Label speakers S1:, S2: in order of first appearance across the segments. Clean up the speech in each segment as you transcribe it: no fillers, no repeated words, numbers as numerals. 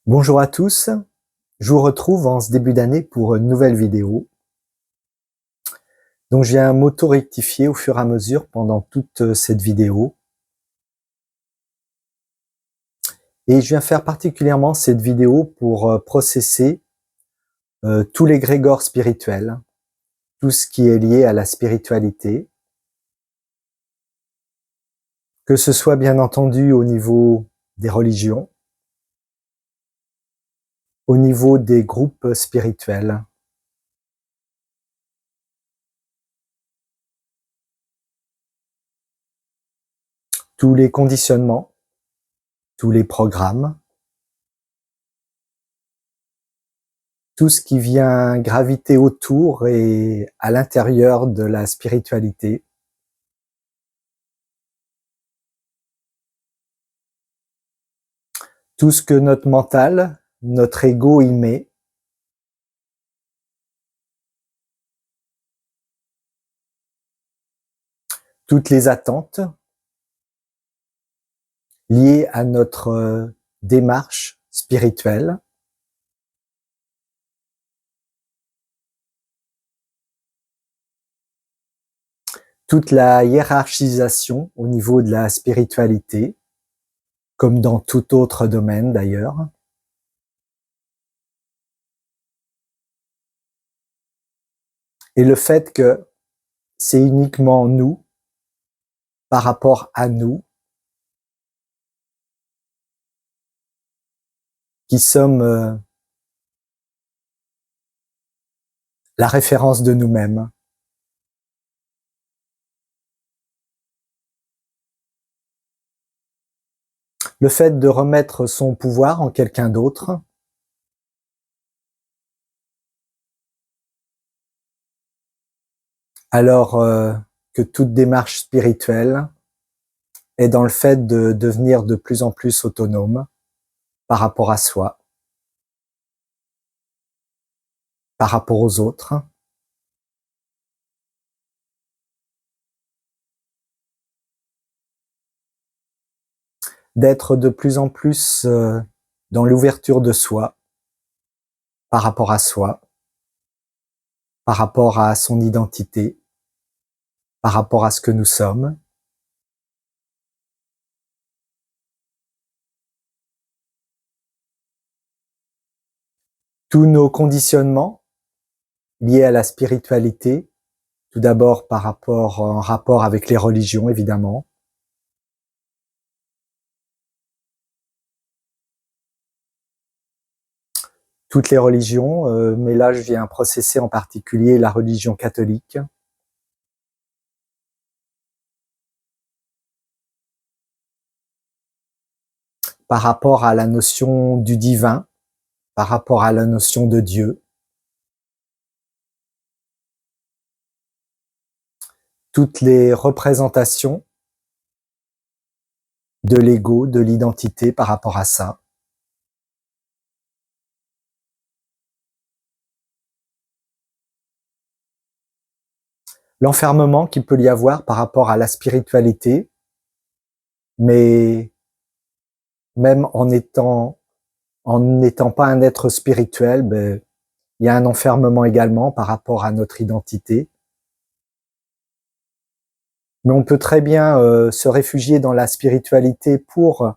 S1: Bonjour à tous, je vous retrouve en ce début d'année pour une nouvelle vidéo. Donc je viens m'auto-rectifier au fur et à mesure pendant toute cette vidéo. Et je viens faire particulièrement cette vidéo pour processer tous les grégores spirituels, tout ce qui est lié à la spiritualité, que ce soit bien entendu au niveau des religions, au niveau des groupes spirituels, tous les conditionnements, tous les programmes, tout ce qui vient graviter autour et à l'intérieur de la spiritualité. Tout ce que notre mental, notre ego y met. Toutes les attentes liées à notre démarche spirituelle. Toute la hiérarchisation au niveau de la spiritualité, comme dans tout autre domaine d'ailleurs. Et le fait que c'est uniquement nous, par rapport à nous, qui sommes la référence de nous-mêmes. Le fait de remettre son pouvoir en quelqu'un d'autre, alors que toute démarche spirituelle est dans le fait de devenir de plus en plus autonome par rapport à soi, par rapport aux autres, d'être de plus en plus dans l'ouverture de soi, par rapport à soi, par rapport à son identité, par rapport à ce que nous sommes. Tous nos conditionnements liés à la spiritualité, tout d'abord en rapport avec les religions évidemment, toutes les religions, mais là je viens processer en particulier la religion catholique. Par rapport à la notion du divin, par rapport à la notion de Dieu. Toutes les représentations de l'ego, de l'identité par rapport à ça. L'enfermement qu'il peut y avoir par rapport à la spiritualité, mais même en n'étant pas un être spirituel, il y a un enfermement également par rapport à notre identité. Mais on peut très bien se réfugier dans la spiritualité pour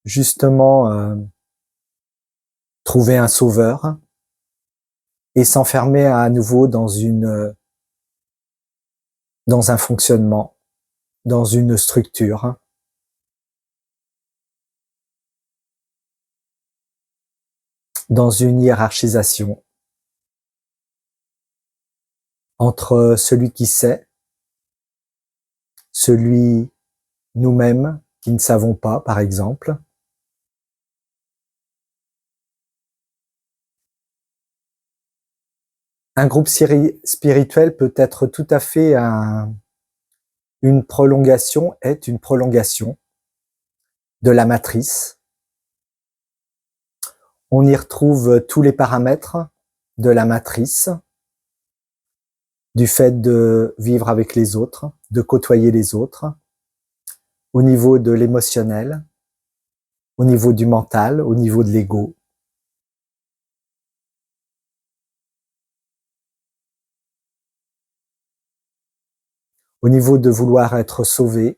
S1: justement trouver un sauveur et s'enfermer à nouveau dans un fonctionnement, dans une structure. Dans une hiérarchisation entre celui qui sait, celui nous-mêmes qui ne savons pas, par exemple. Un groupe spirituel peut être tout à fait une prolongation de la matrice. On y retrouve tous les paramètres de la matrice, du fait de vivre avec les autres, de côtoyer les autres, au niveau de l'émotionnel, au niveau du mental, au niveau de l'ego. Au niveau de vouloir être sauvé.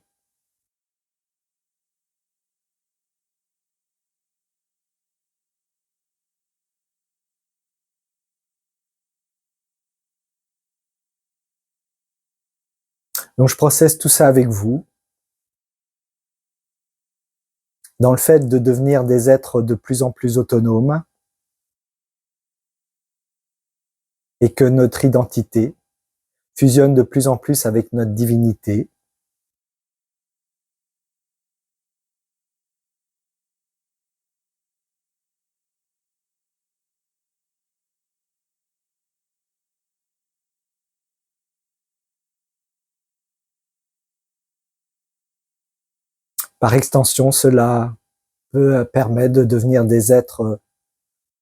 S1: Donc je processe tout ça avec vous, dans le fait de devenir des êtres de plus en plus autonomes et que notre identité fusionne de plus en plus avec notre divinité. Par extension, cela peut permettre de devenir des êtres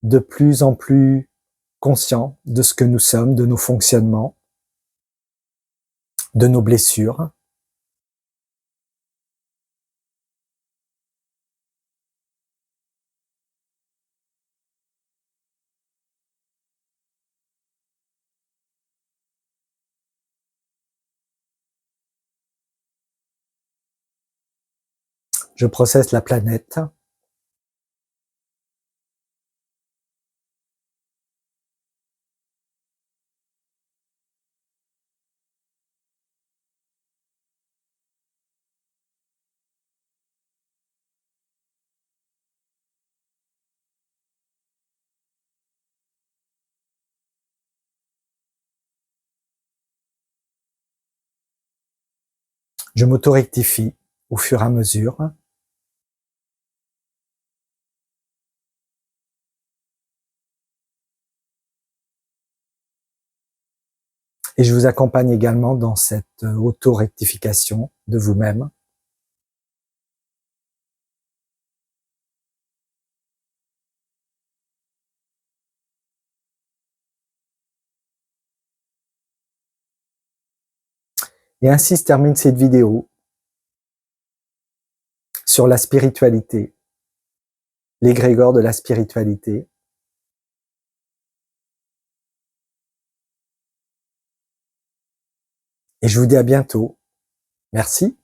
S1: de plus en plus conscients de ce que nous sommes, de nos fonctionnements, de nos blessures. Je processe la planète. Je m'auto-rectifie au fur et à mesure. Et je vous accompagne également dans cette auto-rectification de vous-même. Et ainsi se termine cette vidéo sur la spiritualité, l'égrégore de la spiritualité. Et je vous dis à bientôt. Merci.